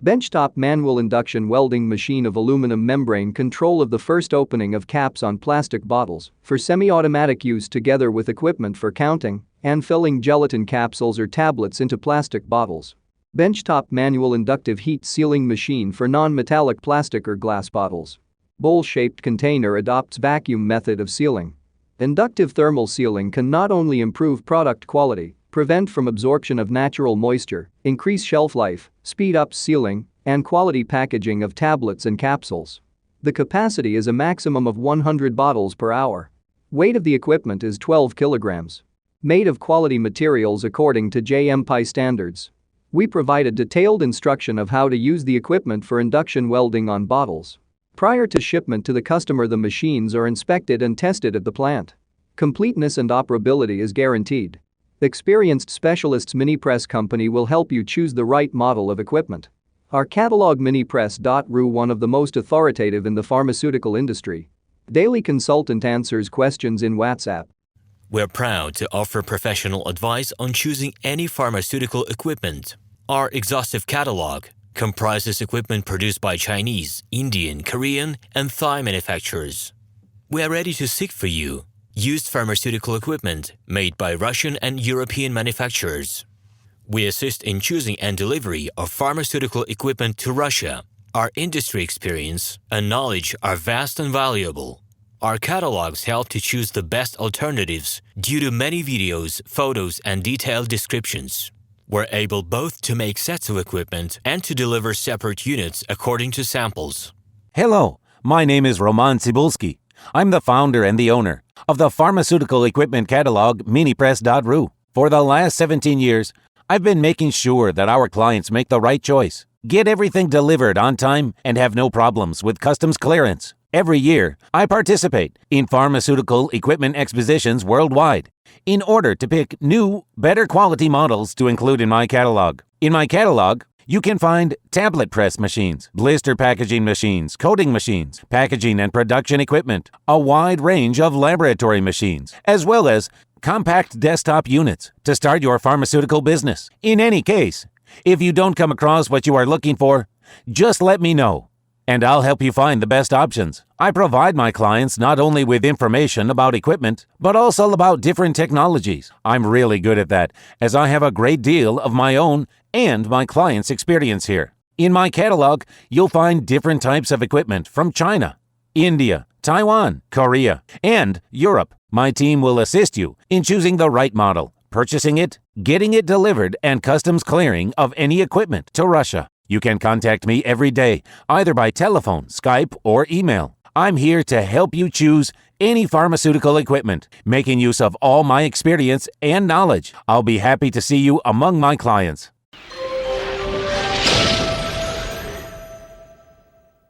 Benchtop manual induction welding machine of aluminum membrane control of the first opening of caps on plastic bottles for semi-automatic use together with equipment for counting and filling gelatin capsules or tablets into plastic bottles. Benchtop manual inductive heat sealing machine for non-metallic plastic or glass bottles. Bowl-shaped container adopts vacuum method of sealing. Inductive thermal sealing can not only improve product quality, prevent from absorption of natural moisture, increase shelf life, speed up sealing, and quality packaging of tablets and capsules. The capacity is a maximum of 100 bottles per hour. Weight of the equipment is 12 kilograms. Made of quality materials according to JMPI standards. We provide a detailed instruction of how to use the equipment for induction welding on bottles. Prior to shipment to the customer, the machines are inspected and tested at the plant. Completeness and operability is guaranteed. Experienced specialists Minipress company will help you choose the right model of equipment. Our catalog Minipress.ru, one of the most authoritative in the pharmaceutical industry. Daily consultant answers questions in WhatsApp. We're proud to offer professional advice on choosing any pharmaceutical equipment. Our exhaustive catalog comprises equipment produced by Chinese, Indian, Korean, and Thai manufacturers. We are ready to seek for you used pharmaceutical equipment made by Russian and European manufacturers. We assist in choosing and delivery of pharmaceutical equipment to Russia. Our industry experience and knowledge are vast and valuable. Our catalogs help to choose the best alternatives due to many videos, photos, and detailed descriptions. We're able both to make sets of equipment and to deliver separate units according to samples. Hello, my name is RomanTsibulsky. I'm the founder and the owner of the pharmaceutical equipment catalog Minipress.ru. For the last 17 years, I've been making sure that our clients make the right choice, get everything delivered on time, and have no problems with customs clearance. Every year, I participate in pharmaceutical equipment expositions worldwide in order to pick new, better quality models to include in my catalog. In my catalog, you can find tablet press machines, blister packaging machines, coating machines, packaging and production equipment, a wide range of laboratory machines, as well as compact desktop units to start your pharmaceutical business. In any case, if you don't come across what you are looking for, just let me know, and I'll help you find the best options. I provide my clients not only with information about equipment, but also about different technologies. I'm really good at that, as I have a great deal of my own and my clients' experience here. In my catalog, you'll find different types of equipment from China, India, Taiwan, Korea, and Europe. My team will assist you in choosing the right model, purchasing it, getting it delivered, and customs clearing of any equipment to Russia. You can contact me every day, either by telephone, Skype, or email. I'm here to help you choose any pharmaceutical equipment, making use of all my experience and knowledge. I'll be happy to see you among my clients.